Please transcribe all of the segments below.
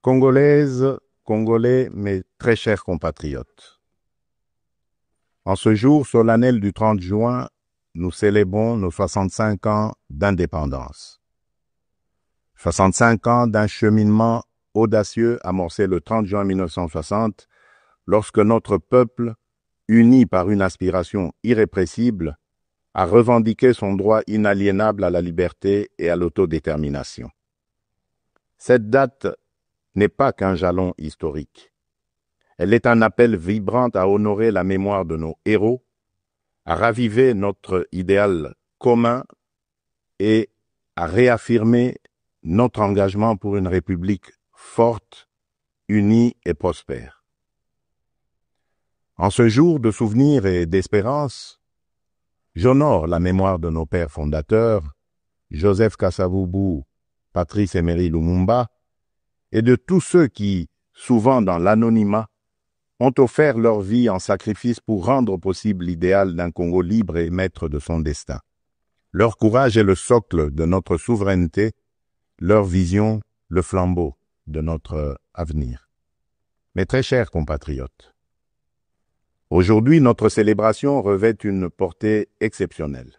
Congolaises, Congolais, mes très chers compatriotes. En ce jour solennel du 30 juin, nous célébrons nos 65 ans d'indépendance. 65 ans d'un cheminement audacieux amorcé le 30 juin 1960, lorsque notre peuple, uni par une aspiration irrépressible, a revendiqué son droit inaliénable à la liberté et à l'autodétermination. Cette date n'est pas qu'un jalon historique. Elle est un appel vibrant à honorer la mémoire de nos héros, à raviver notre idéal commun et à réaffirmer notre engagement pour une République forte, unie et prospère. En ce jour de souvenir et d'espérance, j'honore la mémoire de nos pères fondateurs, Joseph Kasavubu, Patrice Emery Lumumba, et de tous ceux qui, souvent dans l'anonymat, ont offert leur vie en sacrifice pour rendre possible l'idéal d'un Congo libre et maître de son destin. Leur courage est le socle de notre souveraineté, leur vision, le flambeau de notre avenir. Mes très chers compatriotes, aujourd'hui, notre célébration revêt une portée exceptionnelle.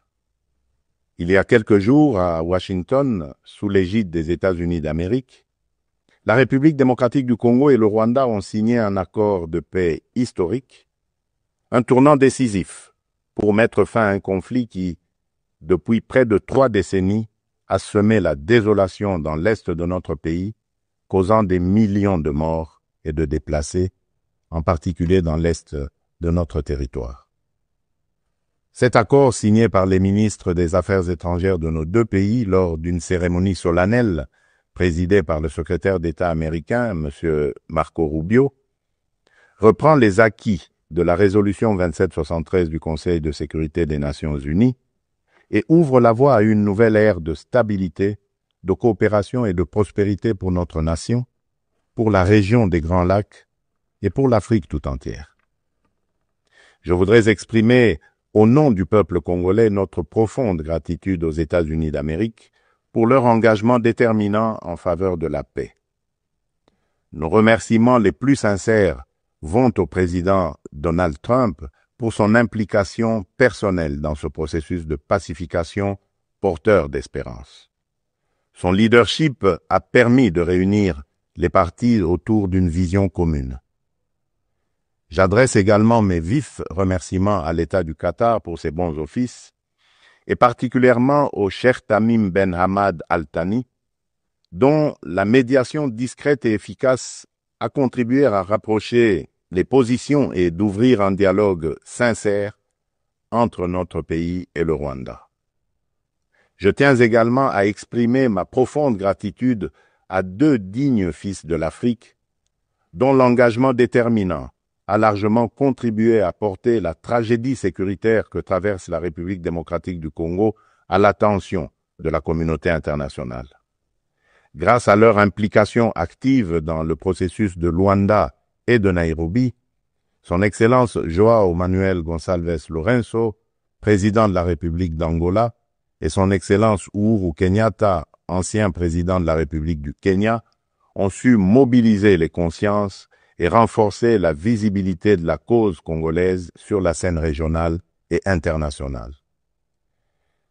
Il y a quelques jours, à Washington, sous l'égide des États-Unis d'Amérique, la République démocratique du Congo et le Rwanda ont signé un accord de paix historique, un tournant décisif pour mettre fin à un conflit qui, depuis près de 3 décennies, a semé la désolation dans l'est de notre pays, causant des millions de morts et de déplacés, en particulier dans l'est de notre territoire. Cet accord signé par les ministres des Affaires étrangères de nos 2 pays lors d'une cérémonie solennelle présidée par le secrétaire d'État américain, M. Marco Rubio, reprend les acquis de la résolution 2773 du Conseil de sécurité des Nations Unies et ouvre la voie à une nouvelle ère de stabilité, de coopération et de prospérité pour notre nation, pour la région des Grands Lacs et pour l'Afrique tout entière. Je voudrais exprimer, au nom du peuple congolais, notre profonde gratitude aux États-Unis d'Amérique pour leur engagement déterminant en faveur de la paix. Nos remerciements les plus sincères vont au président Donald Trump pour son implication personnelle dans ce processus de pacification porteur d'espérance. Son leadership a permis de réunir les partis autour d'une vision commune. J'adresse également mes vifs remerciements à l'État du Qatar pour ses bons offices, et particulièrement au Cheikh Tamim Ben Hamad Al Thani, dont la médiation discrète et efficace a contribué à rapprocher les positions et d'ouvrir un dialogue sincère entre notre pays et le Rwanda. Je tiens également à exprimer ma profonde gratitude à 2 dignes fils de l'Afrique, dont l'engagement déterminant a largement contribué à porter la tragédie sécuritaire que traverse la République démocratique du Congo à l'attention de la communauté internationale. Grâce à leur implication active dans le processus de Luanda et de Nairobi, Son Excellence João Manuel Gonçalves Lourenço, président de la République d'Angola, et Son Excellence Uhuru Kenyatta, ancien président de la République du Kenya, ont su mobiliser les consciences et renforcer la visibilité de la cause congolaise sur la scène régionale et internationale.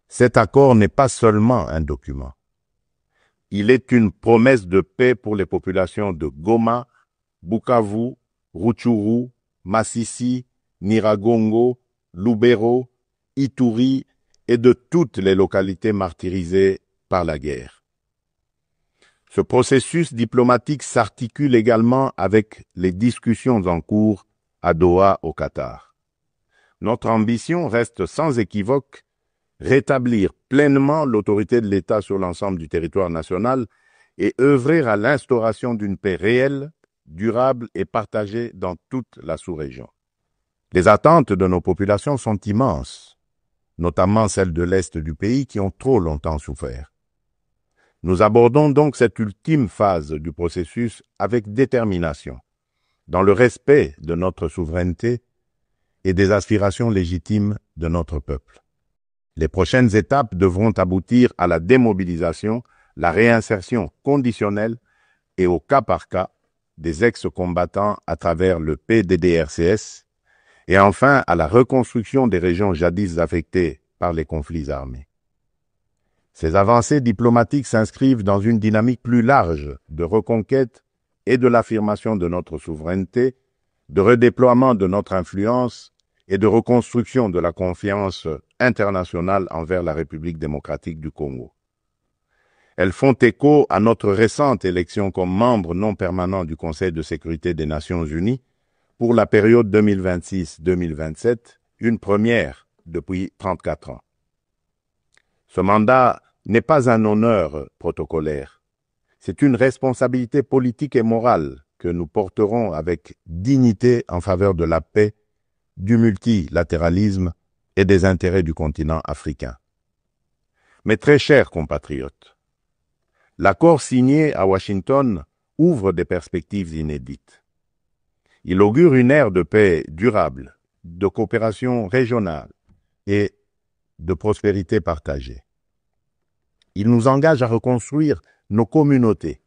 Cet accord n'est pas seulement un document. Il est une promesse de paix pour les populations de Goma, Bukavu, Rutshuru, Masisi, Nyiragongo, Lubero, Ituri et de toutes les localités martyrisées par la guerre. Ce processus diplomatique s'articule également avec les discussions en cours à Doha, au Qatar. Notre ambition reste sans équivoque rétablir pleinement l'autorité de l'État sur l'ensemble du territoire national et œuvrer à l'instauration d'une paix réelle, durable et partagée dans toute la sous-région. Les attentes de nos populations sont immenses, notamment celles de l'Est du pays qui ont trop longtemps souffert. Nous abordons donc cette ultime phase du processus avec détermination, dans le respect de notre souveraineté et des aspirations légitimes de notre peuple. Les prochaines étapes devront aboutir à la démobilisation, la réinsertion conditionnelle et au cas par cas des ex-combattants à travers le PDDRCS et enfin à la reconstruction des régions jadis affectées par les conflits armés. Ces avancées diplomatiques s'inscrivent dans une dynamique plus large de reconquête et de l'affirmation de notre souveraineté, de redéploiement de notre influence et de reconstruction de la confiance internationale envers la République démocratique du Congo. Elles font écho à notre récente élection comme membre non permanent du Conseil de sécurité des Nations Unies pour la période 2026-2027, une première depuis 34 ans. Ce mandat n'est pas un honneur protocolaire. C'est une responsabilité politique et morale que nous porterons avec dignité en faveur de la paix, du multilatéralisme et des intérêts du continent africain. Mes très chers compatriotes, l'accord signé à Washington ouvre des perspectives inédites. Il augure une ère de paix durable, de coopération régionale et de prospérité partagée. Il nous engage à reconstruire nos communautés,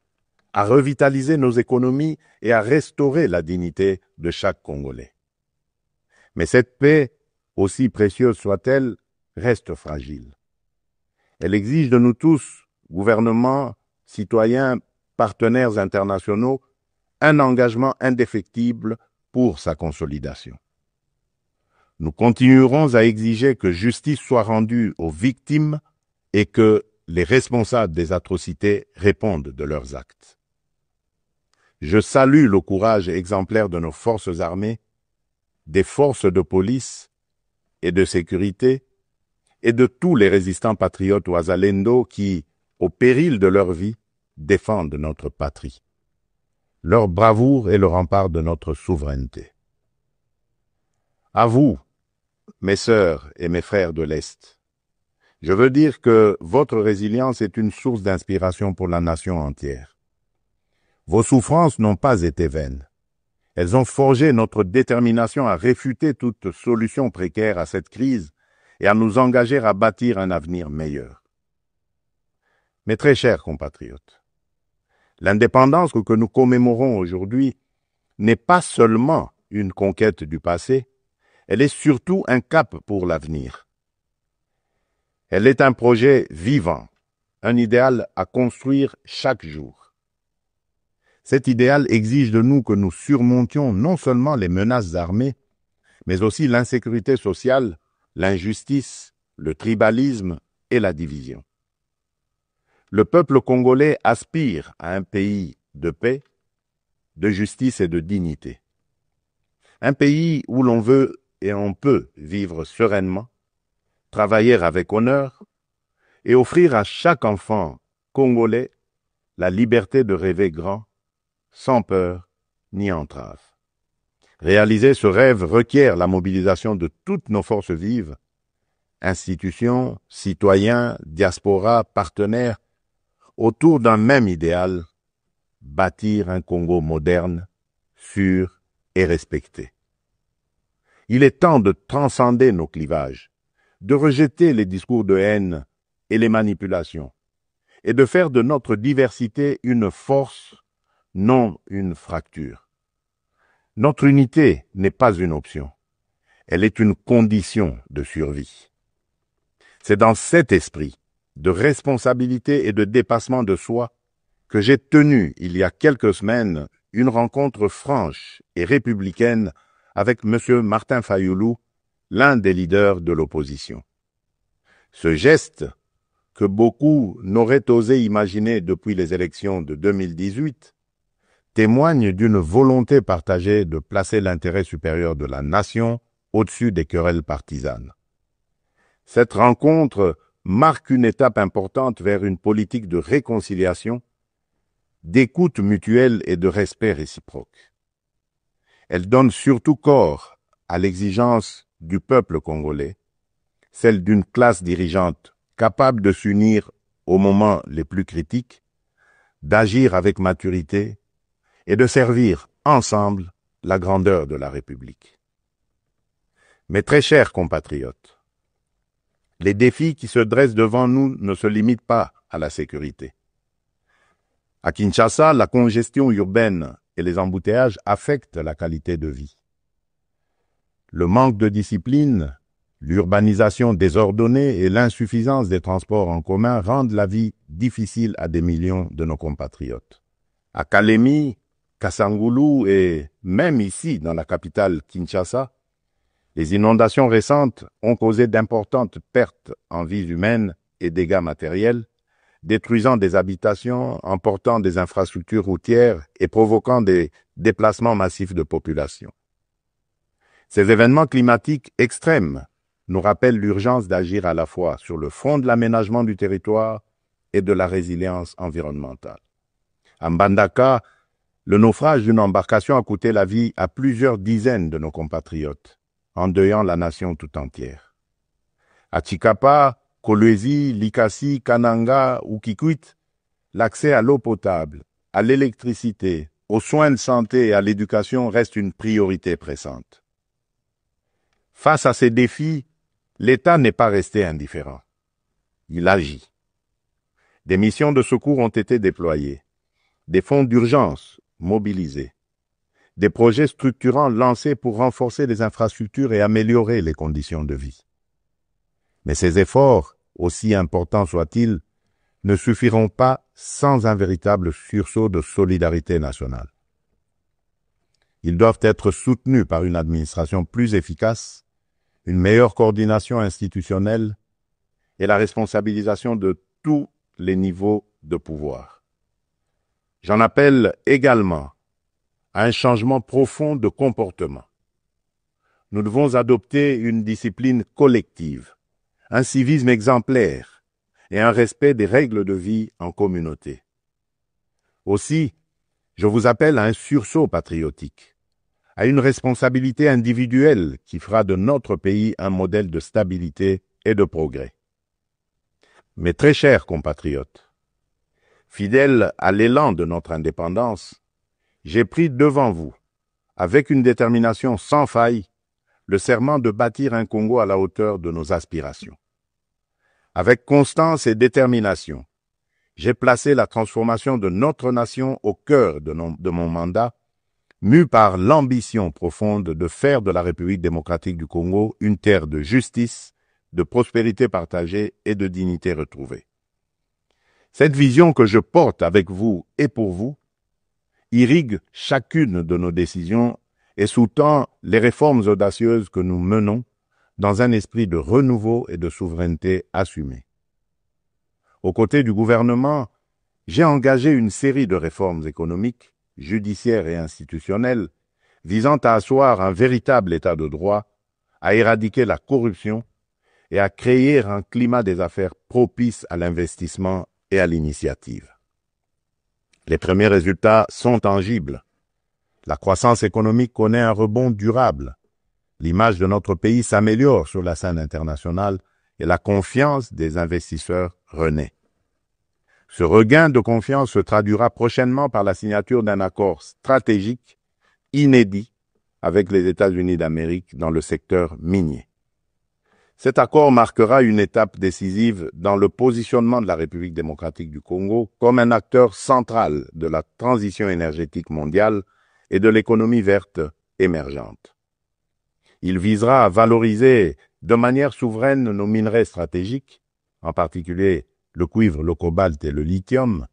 à revitaliser nos économies et à restaurer la dignité de chaque Congolais. Mais cette paix, aussi précieuse soit-elle, reste fragile. Elle exige de nous tous, gouvernements, citoyens, partenaires internationaux, un engagement indéfectible pour sa consolidation. Nous continuerons à exiger que justice soit rendue aux victimes et que les responsables des atrocités répondent de leurs actes. Je salue le courage exemplaire de nos forces armées, des forces de police et de sécurité, et de tous les résistants patriotes ouazalendo qui, au péril de leur vie, défendent notre patrie. Leur bravoure est le rempart de notre souveraineté. À vous, mes sœurs et mes frères de l'Est, je veux dire que votre résilience est une source d'inspiration pour la nation entière. Vos souffrances n'ont pas été vaines. Elles ont forgé notre détermination à réfuter toute solution précaire à cette crise et à nous engager à bâtir un avenir meilleur. Mes très chers compatriotes, l'indépendance que nous commémorons aujourd'hui n'est pas seulement une conquête du passé, elle est surtout un cap pour l'avenir. Elle est un projet vivant, un idéal à construire chaque jour. Cet idéal exige de nous que nous surmontions non seulement les menaces armées, mais aussi l'insécurité sociale, l'injustice, le tribalisme et la division. Le peuple congolais aspire à un pays de paix, de justice et de dignité. Un pays où l'on veut et on peut vivre sereinement, travailler avec honneur et offrir à chaque enfant congolais la liberté de rêver grand, sans peur ni entrave. Réaliser ce rêve requiert la mobilisation de toutes nos forces vives, institutions, citoyens, diaspora, partenaires, autour d'un même idéal, bâtir un Congo moderne, sûr et respecté. Il est temps de transcender nos clivages, de rejeter les discours de haine et les manipulations, et de faire de notre diversité une force, non une fracture. Notre unité n'est pas une option, elle est une condition de survie. C'est dans cet esprit de responsabilité et de dépassement de soi que j'ai tenu il y a quelques semaines une rencontre franche et républicaine avec M. Martin Fayoulou, l'un des leaders de l'opposition. Ce geste, que beaucoup n'auraient osé imaginer depuis les élections de 2018, témoigne d'une volonté partagée de placer l'intérêt supérieur de la nation au-dessus des querelles partisanes. Cette rencontre marque une étape importante vers une politique de réconciliation, d'écoute mutuelle et de respect réciproque. Elle donne surtout corps à l'exigence du peuple congolais, celle d'une classe dirigeante capable de s'unir aux moments les plus critiques, d'agir avec maturité et de servir ensemble la grandeur de la République. Mes très chers compatriotes, les défis qui se dressent devant nous ne se limitent pas à la sécurité. À Kinshasa, la congestion urbaine et les embouteillages affectent la qualité de vie. Le manque de discipline, l'urbanisation désordonnée et l'insuffisance des transports en commun rendent la vie difficile à des millions de nos compatriotes. À Kalemi, Kassangoulou et même ici, dans la capitale Kinshasa, les inondations récentes ont causé d'importantes pertes en vies humaines et dégâts matériels, détruisant des habitations, emportant des infrastructures routières et provoquant des déplacements massifs de population. Ces événements climatiques extrêmes nous rappellent l'urgence d'agir à la fois sur le front de l'aménagement du territoire et de la résilience environnementale. À Mbandaka, le naufrage d'une embarcation a coûté la vie à plusieurs dizaines de nos compatriotes, endeuillant la nation tout entière. À Tshikapa, Kolwezi, Likasi, Kananga ou Kikwit, l'accès à l'eau potable, à l'électricité, aux soins de santé et à l'éducation reste une priorité pressante. Face à ces défis, l'État n'est pas resté indifférent. Il agit. Des missions de secours ont été déployées, des fonds d'urgence mobilisés, des projets structurants lancés pour renforcer les infrastructures et améliorer les conditions de vie. Mais ces efforts, aussi importants soient-ils, ne suffiront pas sans un véritable sursaut de solidarité nationale. Ils doivent être soutenus par une administration plus efficace, une meilleure coordination institutionnelle et la responsabilisation de tous les niveaux de pouvoir. J'en appelle également à un changement profond de comportement. Nous devons adopter une discipline collective, un civisme exemplaire et un respect des règles de vie en communauté. Aussi, je vous appelle à un sursaut patriotique, à une responsabilité individuelle qui fera de notre pays un modèle de stabilité et de progrès. Mes très chers compatriotes, fidèles à l'élan de notre indépendance, j'ai pris devant vous, avec une détermination sans faille, le serment de bâtir un Congo à la hauteur de nos aspirations. Avec constance et détermination, j'ai placé la transformation de notre nation au cœur de mon mandat, mu par l'ambition profonde de faire de la République démocratique du Congo une terre de justice, de prospérité partagée et de dignité retrouvée. Cette vision que je porte avec vous et pour vous irrigue chacune de nos décisions et sous-tend les réformes audacieuses que nous menons dans un esprit de renouveau et de souveraineté assumée. Aux côtés du gouvernement, j'ai engagé une série de réformes économiques, judiciaires et institutionnelles visant à asseoir un véritable état de droit, à éradiquer la corruption et à créer un climat des affaires propice à l'investissement et à l'initiative. Les premiers résultats sont tangibles. La croissance économique connaît un rebond durable. L'image de notre pays s'améliore sur la scène internationale et la confiance des investisseurs renaît. Ce regain de confiance se traduira prochainement par la signature d'un accord stratégique inédit avec les États-Unis d'Amérique dans le secteur minier. Cet accord marquera une étape décisive dans le positionnement de la République démocratique du Congo comme un acteur central de la transition énergétique mondiale et de l'économie verte émergente. Il visera à valoriser de manière souveraine nos minerais stratégiques, en particulier le cuivre, le cobalt et le lithium,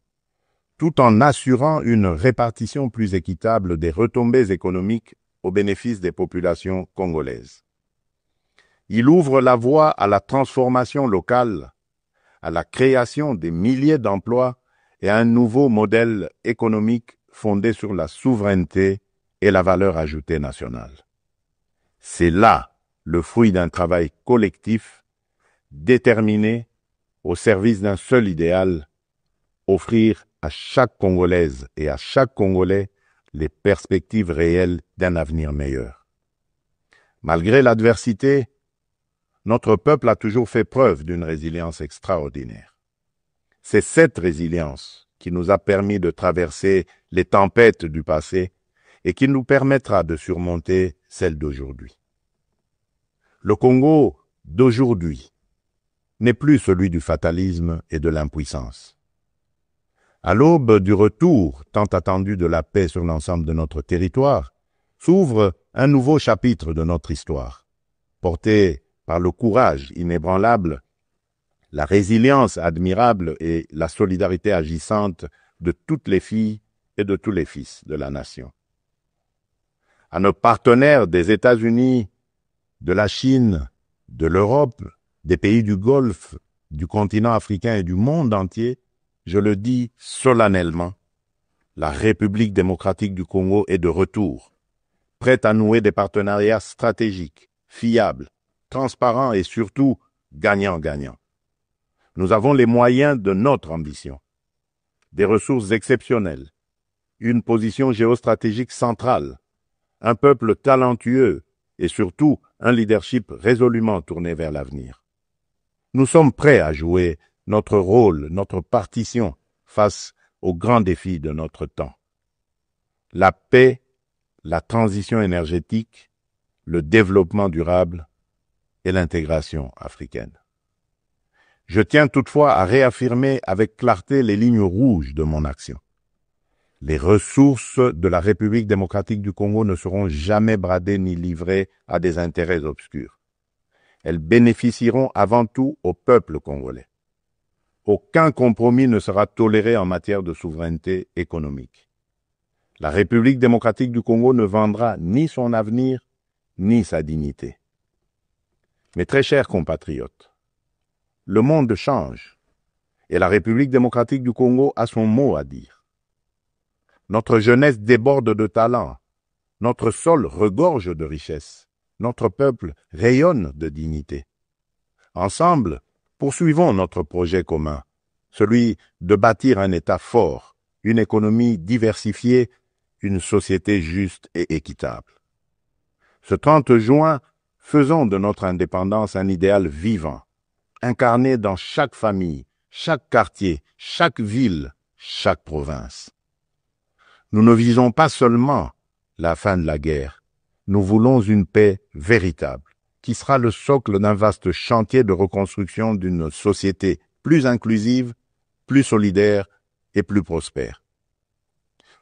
tout en assurant une répartition plus équitable des retombées économiques au bénéfice des populations congolaises. Il ouvre la voie à la transformation locale, à la création des milliers d'emplois et à un nouveau modèle économique fondé sur la souveraineté et la valeur ajoutée nationale. C'est là le fruit d'un travail collectif, déterminé, au service d'un seul idéal, offrir à chaque Congolaise et à chaque Congolais les perspectives réelles d'un avenir meilleur. Malgré l'adversité, notre peuple a toujours fait preuve d'une résilience extraordinaire. C'est cette résilience qui nous a permis de traverser les tempêtes du passé et qui nous permettra de surmonter celles d'aujourd'hui. Le Congo d'aujourd'hui n'est plus celui du fatalisme et de l'impuissance. À l'aube du retour tant attendu de la paix sur l'ensemble de notre territoire, s'ouvre un nouveau chapitre de notre histoire, porté par le courage inébranlable, la résilience admirable et la solidarité agissante de toutes les filles et de tous les fils de la nation. À nos partenaires des États-Unis, de la Chine, de l'Europe, des pays du Golfe, du continent africain et du monde entier, je le dis solennellement, la République démocratique du Congo est de retour, prête à nouer des partenariats stratégiques, fiables, transparents et surtout gagnant-gagnant. Nous avons les moyens de notre ambition, des ressources exceptionnelles, une position géostratégique centrale, un peuple talentueux et surtout un leadership résolument tourné vers l'avenir. Nous sommes prêts à jouer notre rôle, notre partition face aux grands défis de notre temps. La paix, la transition énergétique, le développement durable et l'intégration africaine. Je tiens toutefois à réaffirmer avec clarté les lignes rouges de mon action. Les ressources de la République démocratique du Congo ne seront jamais bradées ni livrées à des intérêts obscurs. Elles bénéficieront avant tout au peuple congolais. Aucun compromis ne sera toléré en matière de souveraineté économique. La République démocratique du Congo ne vendra ni son avenir, ni sa dignité. Mes très chers compatriotes, le monde change et la République démocratique du Congo a son mot à dire. Notre jeunesse déborde de talent, notre sol regorge de richesses, notre peuple rayonne de dignité. Ensemble, poursuivons notre projet commun, celui de bâtir un État fort, une économie diversifiée, une société juste et équitable. Ce 30 juin, faisons de notre indépendance un idéal vivant, incarné dans chaque famille, chaque quartier, chaque ville, chaque province. Nous ne visons pas seulement la fin de la guerre, nous voulons une paix véritable, qui sera le socle d'un vaste chantier de reconstruction d'une société plus inclusive, plus solidaire et plus prospère.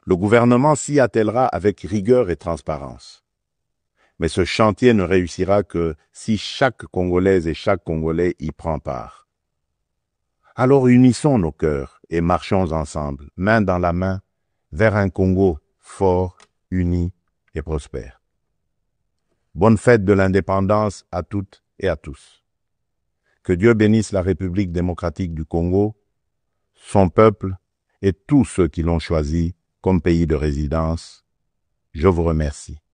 Le gouvernement s'y attellera avec rigueur et transparence. Mais ce chantier ne réussira que si chaque Congolaise et chaque Congolais y prend part. Alors unissons nos cœurs et marchons ensemble, main dans la main, vers un Congo fort, uni et prospère. Bonne fête de l'indépendance à toutes et à tous. Que Dieu bénisse la République démocratique du Congo, son peuple et tous ceux qui l'ont choisi comme pays de résidence. Je vous remercie.